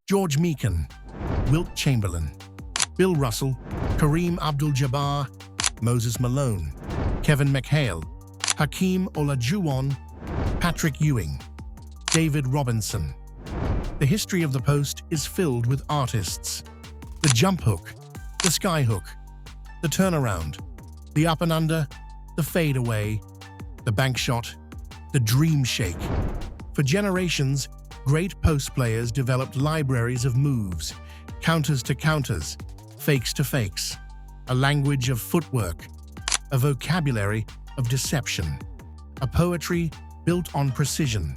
George Meekin, Wilt Chamberlain, Bill Russell, Kareem Abdul-Jabbar, Moses Malone, Kevin McHale, Hakeem Olajuwon, Patrick Ewing, David Robinson. The history of the post is filled with artists. The jump hook, the sky hook, the turnaround, the up and under, the fade away, the bank shot, the dream shake. For generations, great post players developed libraries of moves, counters to counters, fakes to fakes, a language of footwork, a vocabulary of deception, a poetry built on precision.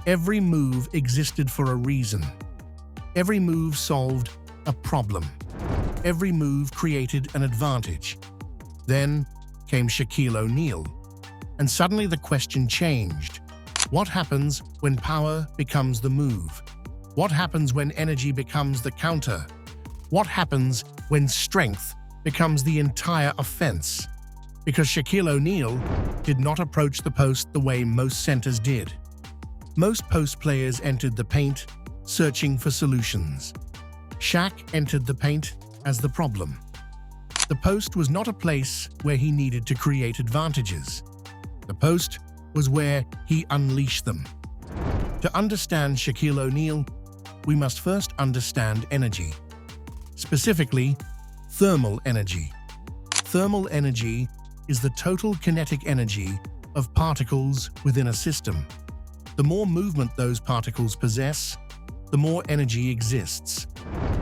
Every move existed for a reason. Every move solved a problem. Every move created an advantage. Then came Shaquille O'Neal, and suddenly the question changed. What happens when power becomes the move? What happens when energy becomes the counter? What happens when strength becomes the entire offense? Because Shaquille O'Neal did not approach the post the way most centers did. Most post players entered the paint, searching for solutions. Shaq entered the paint as the problem. The post was not a place where he needed to create advantages. The post was where he unleashed them. To understand Shaquille O'Neal, we must first understand energy. Specifically, thermal energy. Thermal energy is the total kinetic energy of particles within a system. The more movement those particles possess, the more energy exists.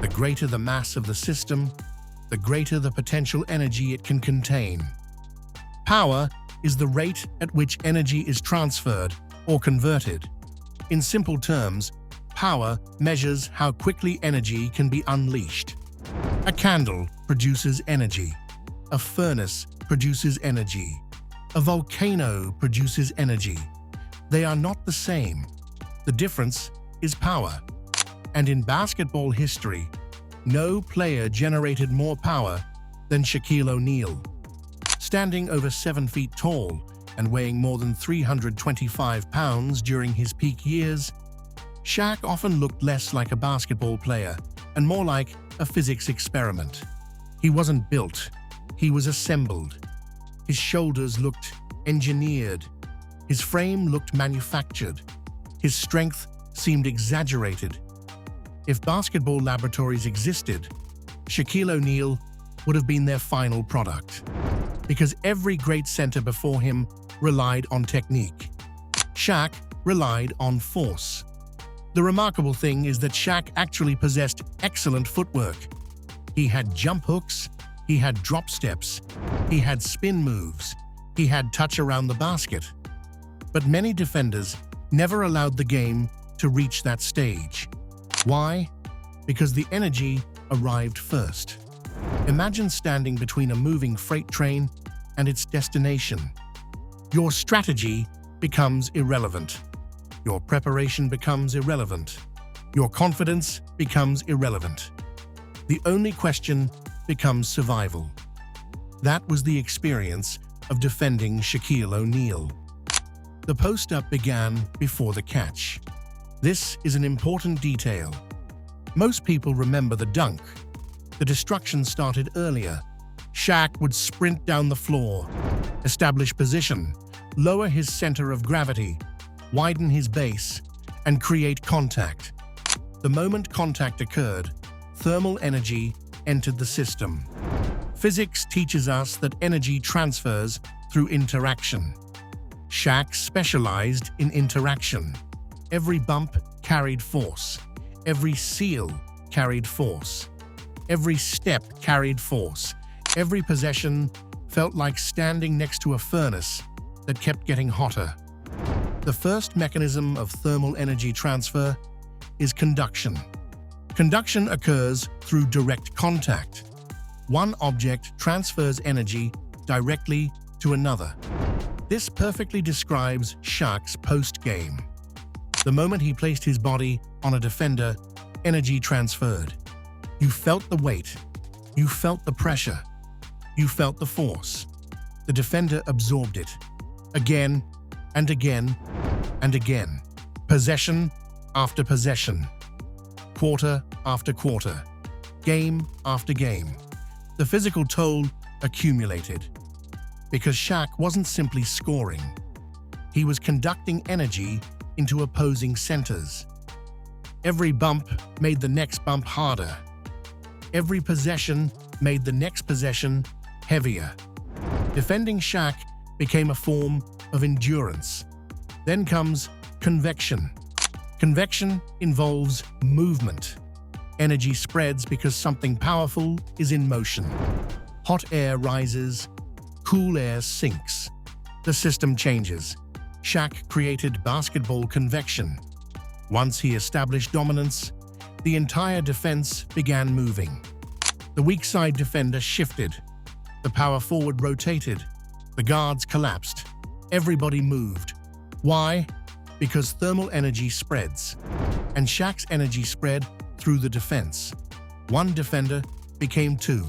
The greater the mass of the system, the greater the potential energy it can contain. Power is the rate at which energy is transferred or converted. In simple terms, power measures how quickly energy can be unleashed. A candle produces energy. A furnace produces energy. A volcano produces energy. They are not the same. The difference is power. And in basketball history, no player generated more power than Shaquille O'Neal. Standing over 7 feet tall and weighing more than 325 pounds during his peak years, Shaq often looked less like a basketball player and more like a physics experiment. He wasn't built, he was assembled. His shoulders looked engineered. His frame looked manufactured. His strength seemed exaggerated. If basketball laboratories existed, Shaquille O'Neal would have been their final product. Because every great center before him relied on technique. Shaq relied on force. The remarkable thing is that Shaq actually possessed excellent footwork. He had jump hooks, he had drop steps, he had spin moves, he had touch around the basket. But many defenders never allowed the game to reach that stage. Why? Because the energy arrived first. Imagine standing between a moving freight train and its destination. Your strategy becomes irrelevant. Your preparation becomes irrelevant. Your confidence becomes irrelevant. The only question becomes survival. That was the experience of defending Shaquille O'Neal. The post-up began before the catch. This is an important detail. Most people remember the dunk. The destruction started earlier. Shaq would sprint down the floor, establish position, lower his center of gravity, widen his base, and create contact. The moment contact occurred, thermal energy entered the system. Physics teaches us that energy transfers through interaction. Shaq specialized in interaction. Every bump carried force. Every seal carried force. Every step carried force. Every possession felt like standing next to a furnace that kept getting hotter. The first mechanism of thermal energy transfer is conduction. Conduction occurs through direct contact. One object transfers energy directly to another. This perfectly describes Shaq's post-game. The moment he placed his body on a defender, energy transferred. You felt the weight. You felt the pressure. You felt the force. The defender absorbed it. Again and again and again. Possession after possession. quarter after quarter, game after game. The physical toll accumulated because Shaq wasn't simply scoring. He was conducting energy into opposing centers. Every bump made the next bump harder. Every possession made the next possession heavier. Defending Shaq became a form of endurance. Then comes convection. Convection involves movement. Energy spreads because something powerful is in motion. Hot air rises, cool air sinks. The system changes. Shaq created basketball convection. Once he established dominance, the entire defense began moving. The weak side defender shifted. The power forward rotated. The guards collapsed. Everybody moved. Why? Because thermal energy spreads. And Shaq's energy spread through the defense. One defender became two.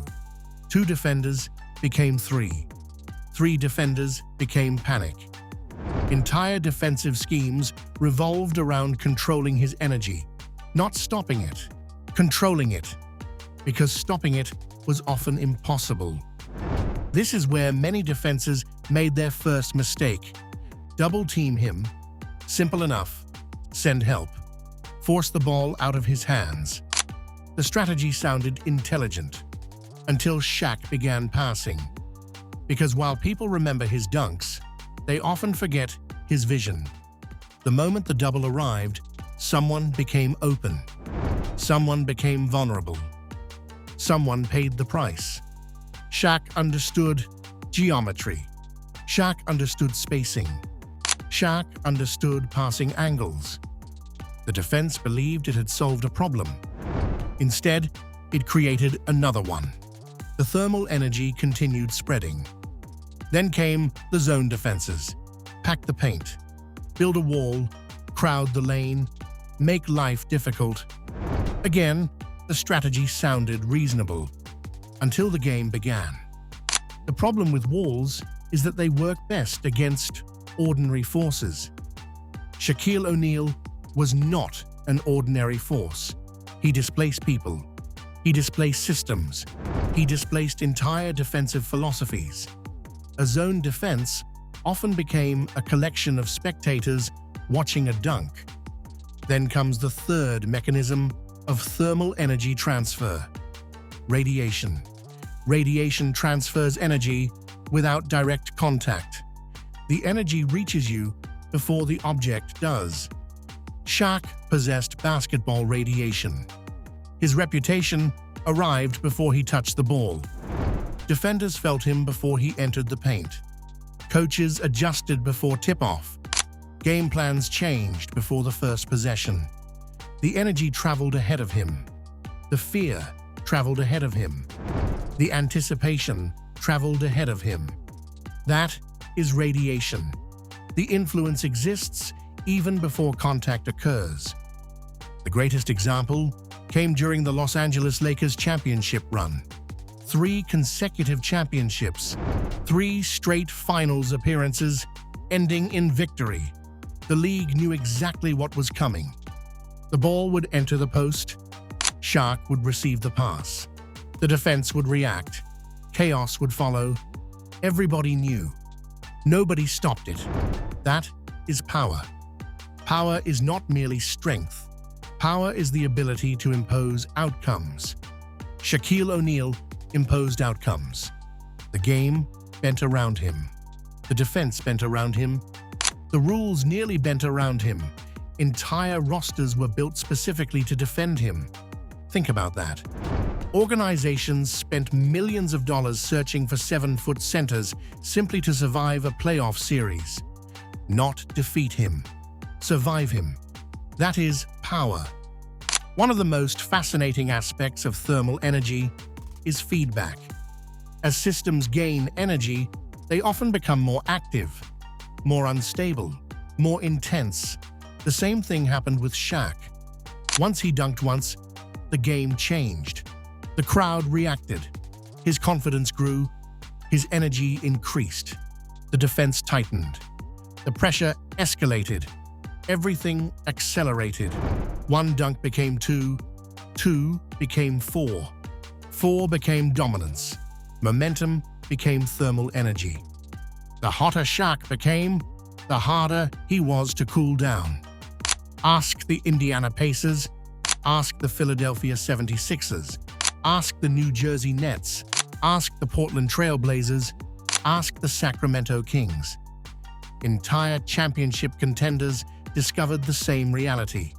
Two defenders became three. Three defenders became panic. Entire defensive schemes revolved around controlling his energy, not stopping it, controlling it, because stopping it was often impossible. This is where many defenses made their first mistake. Double-team him. Simple enough. Send help. Force the ball out of his hands. The strategy sounded intelligent until Shaq began passing. Because while people remember his dunks, they often forget his vision. The moment the double arrived, someone became open. Someone became vulnerable. Someone paid the price. Shaq understood geometry. Shaq understood spacing. Shaq understood passing angles. The defense believed it had solved a problem. Instead, it created another one. The thermal energy continued spreading. Then came the zone defenses. Pack the paint, build a wall, crowd the lane, make life difficult. Again, the strategy sounded reasonable until the game began. The problem with walls is that they work best against ordinary forces. Shaquille O'Neal was not an ordinary force. He displaced people. He displaced systems. He displaced entire defensive philosophies. A zone defense often became a collection of spectators watching a dunk. Then comes the third mechanism of thermal energy transfer: radiation. Radiation transfers energy without direct contact. The energy reaches you before the object does. Shaq possessed basketball radiation. His reputation arrived before he touched the ball. Defenders felt him before he entered the paint. Coaches adjusted before tip-off. Game plans changed before the first possession. The energy traveled ahead of him. The fear traveled ahead of him. The anticipation traveled ahead of him. That is radiation. The influence exists even before contact occurs. The greatest example came during the Los Angeles Lakers championship run. 3 consecutive championships, 3 straight finals appearances, ending in victory. The league knew exactly what was coming. The ball would enter the post. Shaq would receive the pass. The defense would react. Chaos would follow. Everybody knew. Nobody stopped it. That is power. Power is not merely strength. Power is the ability to impose outcomes. Shaquille O'Neal imposed outcomes. The game bent around him. The defense bent around him. The rules nearly bent around him. Entire rosters were built specifically to defend him. Think about that. Organizations spent millions of dollars searching for 7-foot centers simply to survive a playoff series. Not defeat him. Survive him. That is power. One of the most fascinating aspects of thermal energy is feedback. As systems gain energy, they often become more active, more unstable, more intense. The same thing happened with Shaq. Once he dunked once, the game changed. The crowd reacted. His confidence grew. His energy increased. The defense tightened. The pressure escalated. Everything accelerated. One dunk became 2, 2 became 4. 4 became dominance. Momentum became thermal energy. The hotter Shaq became, the harder he was to cool down. Ask the Indiana Pacers, ask the Philadelphia 76ers, ask the New Jersey Nets, ask the Portland Trail Blazers, ask the Sacramento Kings. Entire championship contenders discovered the same reality.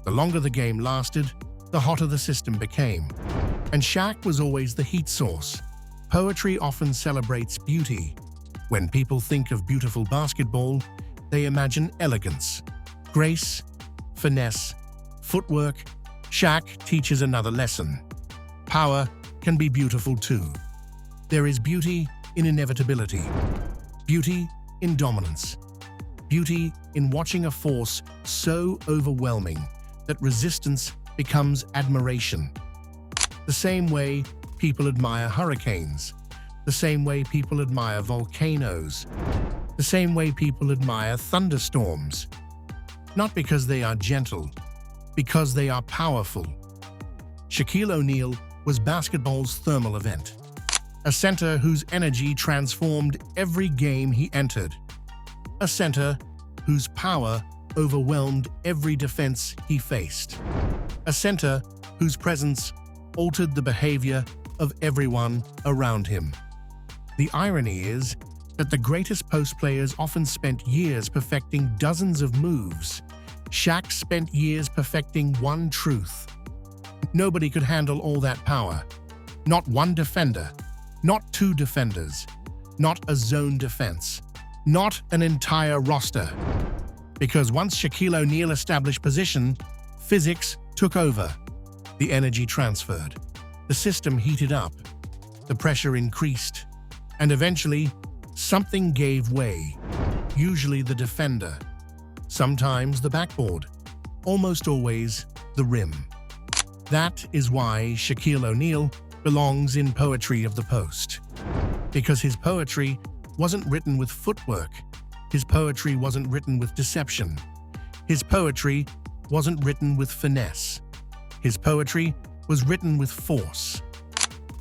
The longer the game lasted, the hotter the system became. And Shaq was always the heat source. Poetry often celebrates beauty. When people think of beautiful basketball, they imagine elegance, grace, finesse, footwork. Shaq teaches another lesson. Power can be beautiful too. There is beauty in inevitability, beauty in dominance, beauty in watching a force so overwhelming that resistance becomes admiration. The same way people admire hurricanes, the same way people admire volcanoes, the same way people admire thunderstorms. Not because they are gentle, because they are powerful. Shaquille O'Neal was basketball's thermal event, a center whose energy transformed every game he entered, a center whose power overwhelmed every defense he faced, a center whose presence altered the behavior of everyone around him. The irony is that the greatest post players often spent years perfecting dozens of moves. Shaq spent years perfecting one truth. Nobody could handle all that power. Not one defender, not two defenders, not a zone defense, not an entire roster. Because once Shaquille O'Neal established position, physics took over. The energy transferred. The system heated up. The pressure increased. And eventually, something gave way. Usually the defender. Sometimes the backboard. Almost always the rim. That is why Shaquille O'Neal belongs in poetry of the post. Because his poetry wasn't written with footwork. His poetry wasn't written with deception. His poetry wasn't written with finesse. His poetry was written with force.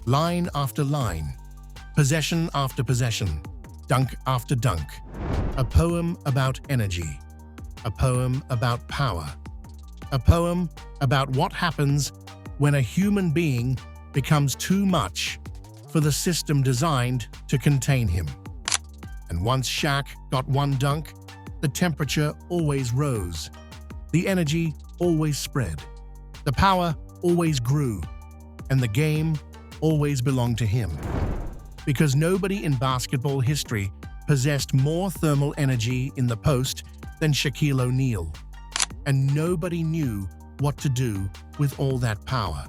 Line after line, possession after possession, dunk after dunk. A poem about energy. A poem about power. A poem about what happens when a human being becomes too much for the system designed to contain him. And once Shaq got one dunk, the temperature always rose. The energy always spread. The power always grew. And the game always belonged to him. Because nobody in basketball history possessed more thermal energy in the post than Shaquille O'Neal. And nobody knew what to do with all that power.